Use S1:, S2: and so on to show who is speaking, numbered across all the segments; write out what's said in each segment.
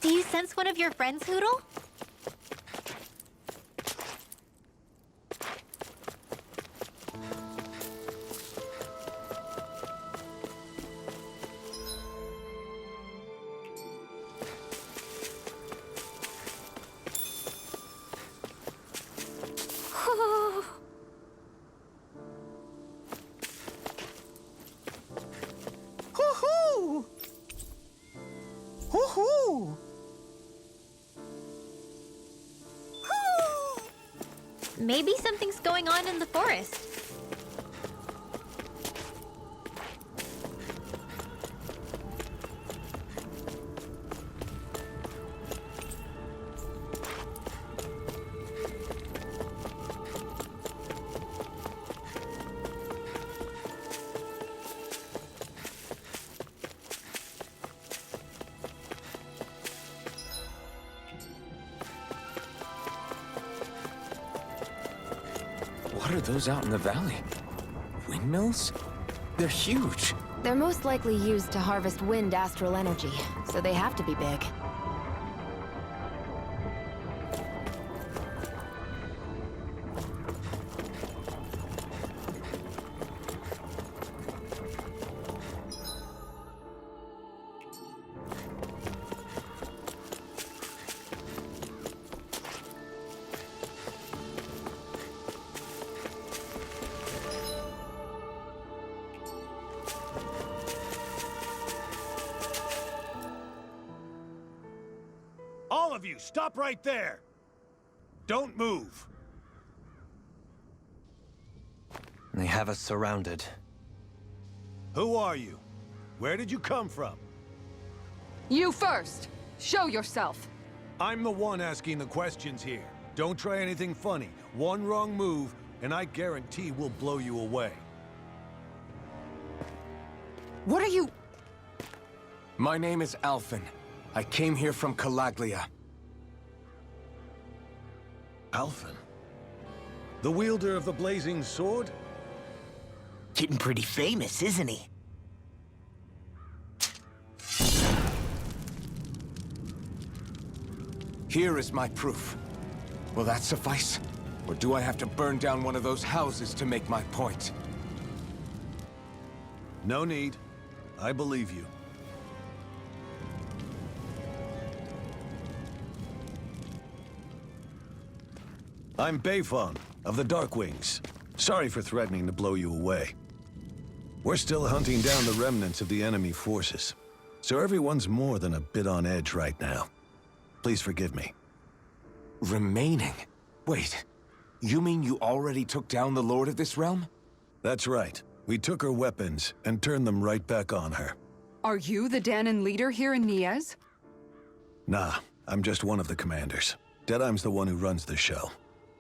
S1: Do you sense one of your friends, Hootle?
S2: Hoo-hoo! Hoo-hoo!
S1: Maybe something's going on in the forest.
S3: What are those out in the valley? Windmills? They're huge.
S4: They're most likely used to harvest wind astral energy, so they have to be big.
S5: All of you, stop right there! Don't move!
S2: They have us surrounded.
S5: Who are you? Where did you come from?
S6: You first! Show yourself!
S5: I'm the one asking the questions here. Don't try anything funny. One wrong move, and I guarantee we'll blow you away.
S6: What are you—
S3: My name is Alphen. I came here from Calaglia.
S5: Alphen? The wielder of the blazing sword?
S2: Getting pretty famous, isn't he?
S3: Here is my proof. Will that suffice? Or do I have to burn down one of those houses to make my point?
S5: No need. I believe you. I'm Bayfon, of the Darkwings. Sorry for threatening to blow you away. We're still hunting down the remnants of the enemy forces, so everyone's more than a bit on edge right now. Please forgive me.
S3: Remaining? Wait, you mean you already took down the Lord of this realm?
S5: That's right. We took her weapons and turned them right back on her.
S6: Are you the Dahnan leader here in Niez?
S5: Nah, I'm just one of the commanders. Deadeye's the one who runs the show.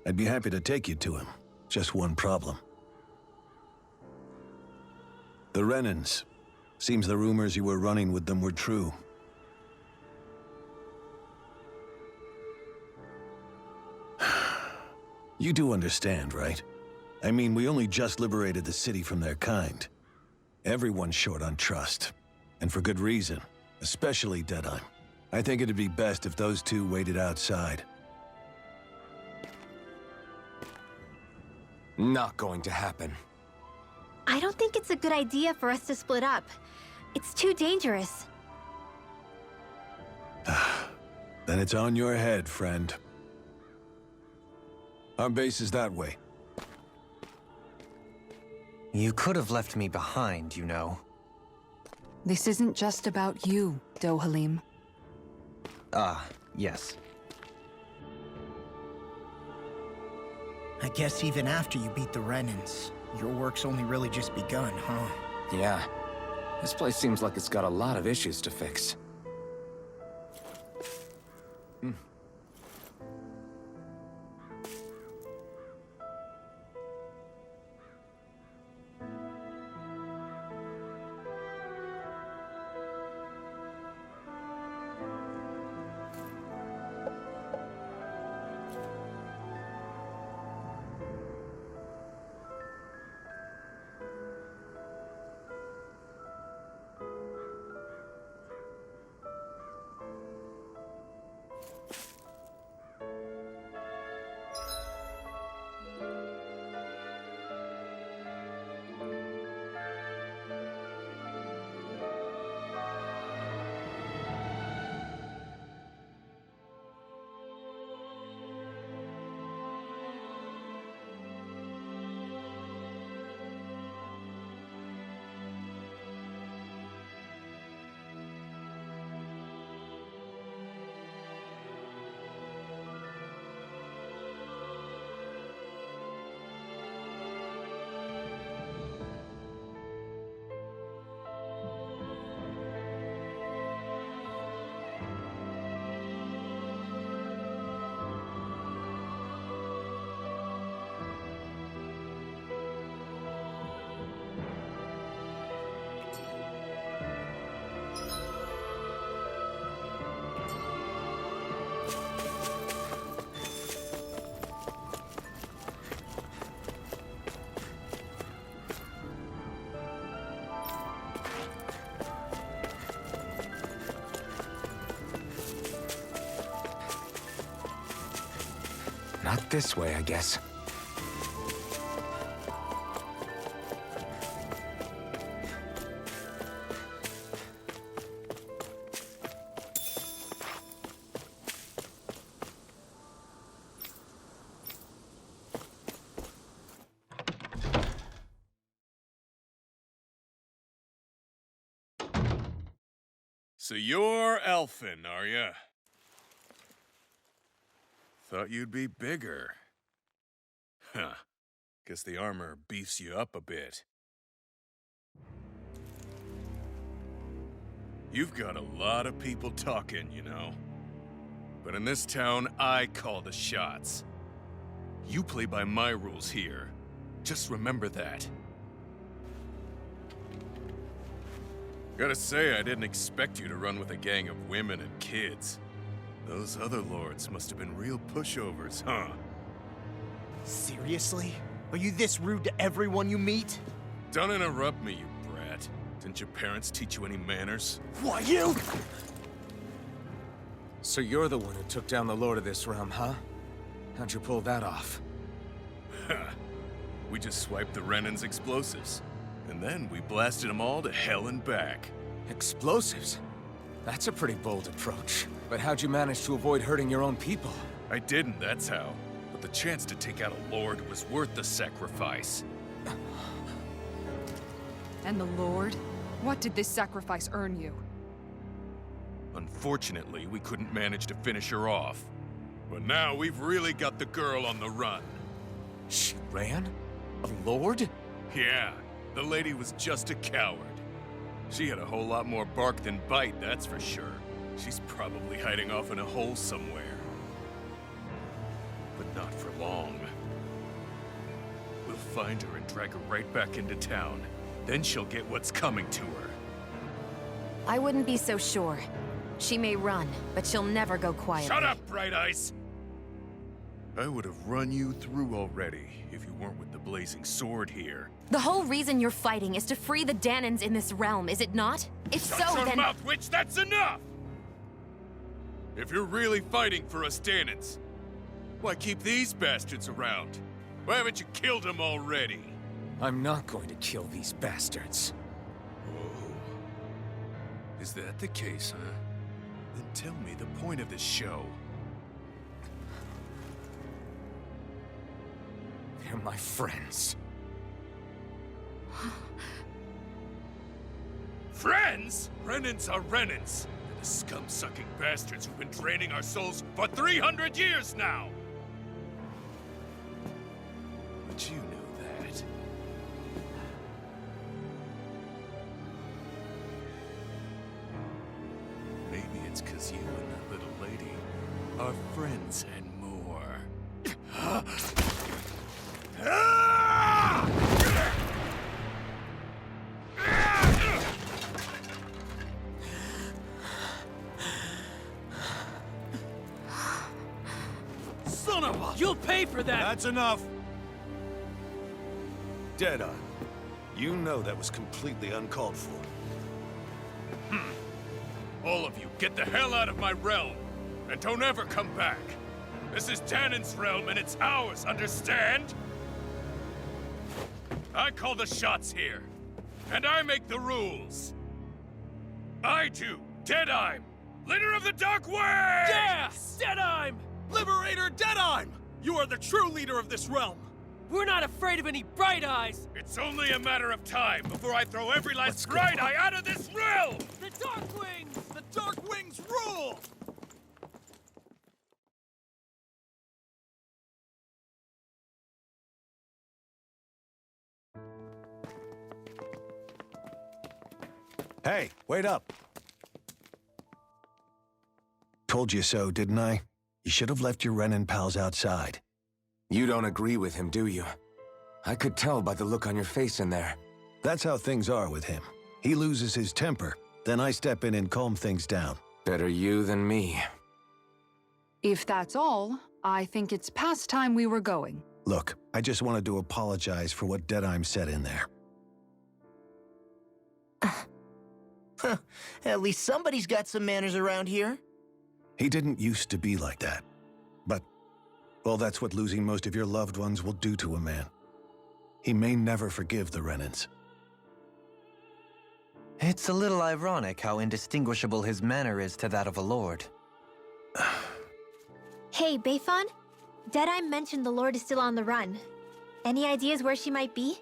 S5: I'd be happy to take you to him. Just one problem. The Renans. Seems the rumors you were running with them were true. You do understand, right? I mean, we only just liberated the city from their kind. Everyone's short on trust. And for good reason. Especially Deadeye. I think it'd be best if those two waited outside.
S3: Not going to happen.
S1: I don't think it's a good idea for us to split up. It's too dangerous.
S5: Then it's on your head, friend. Our base is that way.
S2: You could have left me behind, you know.
S6: This isn't just about you, Dohalim.
S2: Ah, yes.
S7: I guess even after you beat the Renans, your work's only really just begun, huh?
S3: Yeah. This place seems like it's got a lot of issues to fix. Not this way, I guess.
S8: So you're Elfin, are ya? Thought you'd be bigger. Huh. Guess the armor beefs you up a bit. You've got a lot of people talking, you know. But in this town, I call the shots. You play by my rules here. Just remember that. Gotta say, I didn't expect you to run with a gang of women and kids. Those other lords must have been real pushovers, huh?
S2: Seriously? Are you this rude to everyone you meet?
S8: Don't interrupt me, you brat. Didn't your parents teach you any manners?
S2: Why, you?
S3: So you're the one who took down the Lord of this realm, huh? How'd you pull that off?
S8: Ha! We just swiped the Renan's explosives. And then we blasted them all to hell and back.
S3: Explosives? That's a pretty bold approach. But how'd you manage to avoid hurting your own people?
S8: I didn't, that's how. But the chance to take out a lord was worth the sacrifice.
S6: And the Lord? What did this sacrifice earn you?
S8: Unfortunately, we couldn't manage to finish her off. But now we've really got the girl on the run.
S3: She ran? A lord?
S8: Yeah, the lady was just a coward. She had a whole lot more bark than bite, that's for sure. She's probably hiding off in a hole somewhere. But not for long. We'll find her and drag her right back into town. Then she'll get what's coming to her.
S4: I wouldn't be so sure. She may run, but she'll never go quietly.
S8: Shut up, Bright Eyes! I would have run you through already if you weren't with the blazing sword here.
S4: The whole reason you're fighting is to free the Danans in this realm, is it not? If
S8: Shut
S4: so,
S8: your
S4: then—
S8: mouth, witch! That's enough! If you're really fighting for us Danans, why keep these bastards around? Why haven't you killed them already?
S3: I'm not going to kill these bastards.
S8: Oh. Is that the case, huh? Then tell me the point of this show.
S3: They're my friends.
S8: Friends? Renans are Renans. They're the scum-sucking bastards who've been draining our souls for 300 years now! But you know that. Maybe it's 'cause you and that little lady are friends and more.
S2: Son of a... You'll pay for that!
S5: That's enough! Deadeye, you know that was completely uncalled for.
S8: All of you, get the hell out of my realm! And don't ever come back! This is Danan's realm and it's ours, understand? I call the shots here. And I make the rules. I do, Deadeye, leader of the Dark Wings!
S2: Yeah! Deadeye! Liberator Deadeye! You are the true leader of this realm! We're not afraid of any Bright Eyes!
S8: It's only a matter of time before I throw every last Bright Eye out of this realm!
S2: The Dark Wings! The Dark Wings rule!
S5: Hey, wait up! Told you so, didn't I? You should have left your Renan pals outside.
S3: You don't agree with him, do you? I could tell by the look on your face in there.
S5: That's how things are with him. He loses his temper, then I step in and calm things down.
S3: Better you than me.
S6: If that's all, I think it's past time we were going.
S5: Look, I just wanted to apologize for what Deadeye said in there.
S2: At least somebody's got some manners around here.
S5: He didn't used to be like that. But, Well, that's what losing most of your loved ones will do to a man. He may never forgive the Renans.
S9: It's a little ironic how indistinguishable his manner is to that of a lord.
S1: Hey, Beifan? Deadeye mentioned the Lord is still on the run. Any ideas where she might be?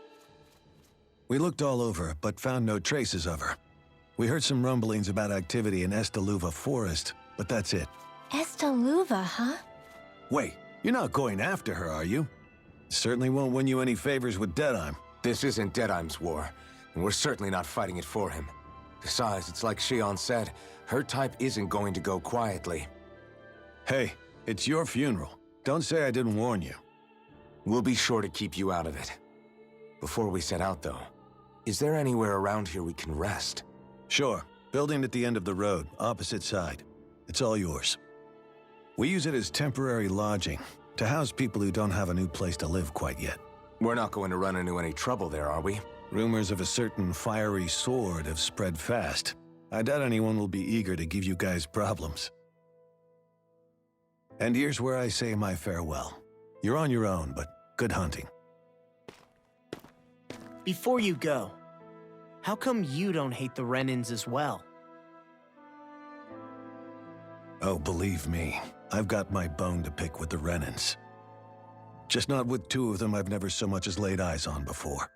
S5: We looked all over, but found no traces of her. We heard some rumblings about activity in Estaluva Forest, but that's it.
S1: Estaluva, huh?
S5: Wait, you're not going after her, are you? Certainly won't win you any favors with Deadeye.
S3: This isn't Deadeye's war, and we're certainly not fighting it for him. Besides, it's like Shion said, her type isn't going to go quietly.
S5: Hey, it's your funeral. Don't say I didn't warn you.
S3: We'll be sure to keep you out of it. Before we set out, though, is there anywhere around here we can rest?
S5: Sure. Building at the end of the road, opposite side. It's all yours. We use it as temporary lodging, to house people who don't have a new place to live quite yet.
S3: We're not going to run into any trouble there, are we?
S5: Rumors of a certain fiery sword have spread fast. I doubt anyone will be eager to give you guys problems. And here's where I say my farewell. You're on your own, but good hunting.
S7: Before you go, how come you don't hate the Renans as well?
S5: Oh, believe me, I've got my bone to pick with the Renans. Just not with two of them I've never so much as laid eyes on before.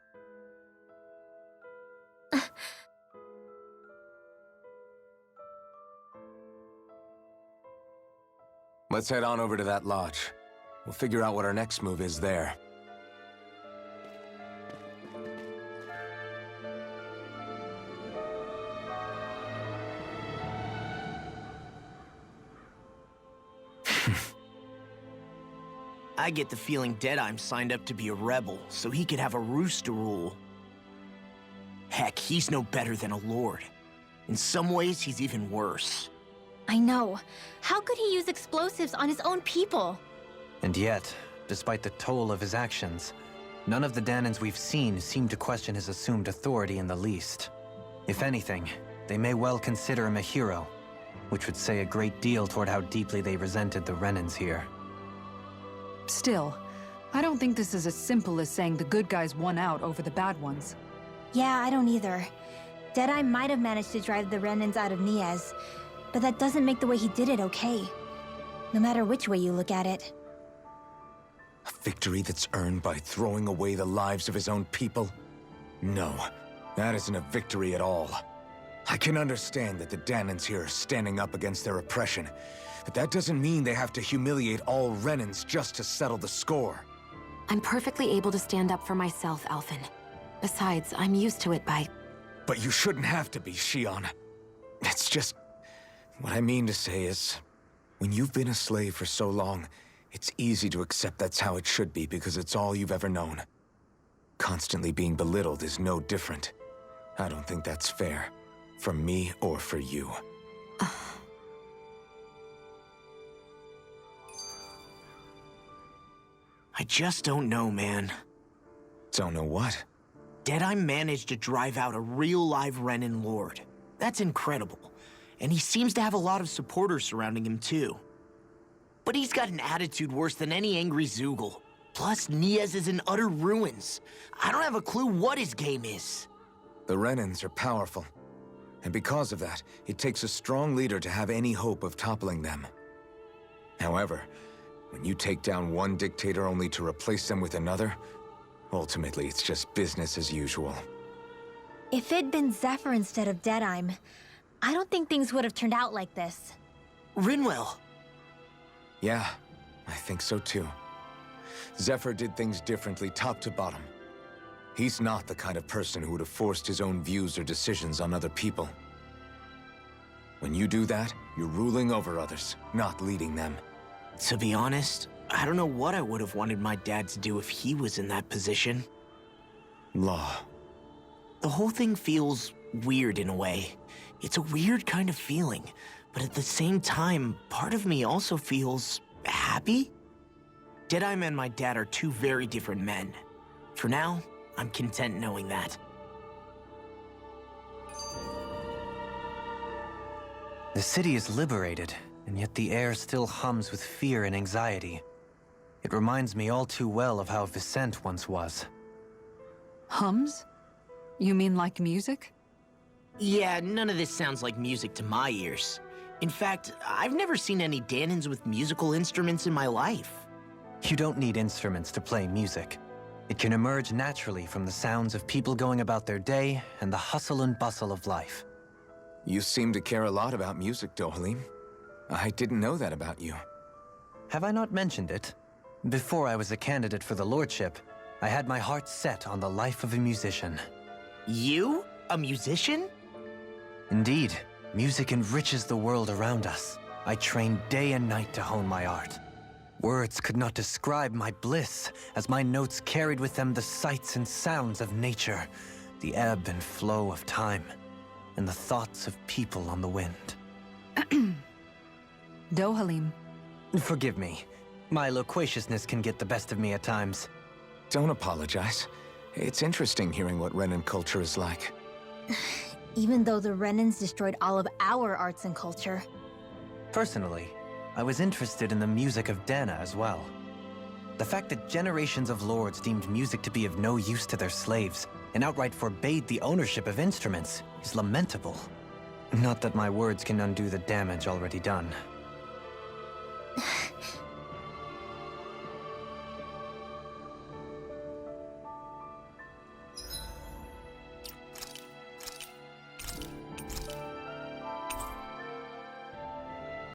S3: Let's head on over to that lodge. We'll figure out what our next move is there.
S7: I get the feeling Deadeye signed up to be a rebel, so he could have a roost to rule. Heck, he's no better than a lord. In some ways, he's even worse.
S1: I know. How could he use explosives on his own people?
S9: And yet, despite the toll of his actions, none of the Danans we've seen seem to question his assumed authority in the least. If anything, they may well consider him a hero, which would say a great deal toward how deeply they resented the Renans here.
S6: Still, I don't think this is as simple as saying the good guys won out over the bad ones.
S1: Yeah, I don't either. Deadeye might have managed to drive the Renans out of Niez, but that doesn't make the way he did it okay. No matter which way you look at it.
S3: A victory that's earned by throwing away the lives of his own people? No, that isn't a victory at all. I can understand that the Danans here are standing up against their oppression, but that doesn't mean they have to humiliate all Renans just to settle the score.
S4: I'm perfectly able to stand up for myself, Alphen. Besides, I'm used to it by...
S3: But you shouldn't have to be, Shion. It's just... What I mean to say is, when you've been a slave for so long, it's easy to accept that's how it should be because it's all you've ever known. Constantly being belittled is no different. I don't think that's fair. For me or for you.
S7: I just don't know, man.
S3: Don't know what?
S7: Deadeye managed to drive out a real live Renan lord. That's incredible. And he seems to have a lot of supporters surrounding him, too. But he's got an attitude worse than any angry Zoogle. Plus, Niez is in utter ruins. I don't have a clue what his game is.
S3: The Renans are powerful. And because of that, it takes a strong leader to have any hope of toppling them. However, when you take down one dictator only to replace them with another, ultimately it's just business as usual.
S1: If it'd been Zephyr instead of Deadeye, I don't think things would have turned out like this.
S7: Rinwell.
S3: Yeah, I think so too. Zephyr did things differently top to bottom. He's not the kind of person who would have forced his own views or decisions on other people. When you do that, you're ruling over others, not leading them.
S7: To be honest, I don't know what I would have wanted my dad to do if he was in that position.
S3: Law.
S7: The whole thing feels weird in a way. It's a weird kind of feeling, but at the same time, part of me also feels happy. Deadeye and my dad are two very different men. For now, I'm content knowing that.
S9: The city is liberated, and yet the air still hums with fear and anxiety. It reminds me all too well of how Vicente once was.
S6: Hums? You mean like music?
S7: Yeah, none of this sounds like music to my ears. In fact, I've never seen any Danans with musical instruments in my life.
S9: You don't need instruments to play music. It can emerge naturally from the sounds of people going about their day and the hustle and bustle of life.
S3: You seem to care a lot about music, Dohalim. I didn't know that about you.
S9: Have I not mentioned it? Before I was a candidate for the lordship, I had my heart set on the life of a musician.
S7: You? A musician?
S9: Indeed, music enriches the world around us. I trained day and night to hone my art. Words could not describe my bliss, as my notes carried with them the sights and sounds of nature, the ebb and flow of time, and the thoughts of people on the wind.
S6: Dohalim.
S9: Forgive me. My loquaciousness can get the best of me at times.
S3: Don't apologize. It's interesting hearing what Renan culture is like.
S1: Even though the Renans destroyed all of our arts and culture.
S9: Personally, I was interested in the music of Dana as well. The fact that generations of lords deemed music to be of no use to their slaves and outright forbade the ownership of instruments is lamentable. Not that my words can undo the damage already done.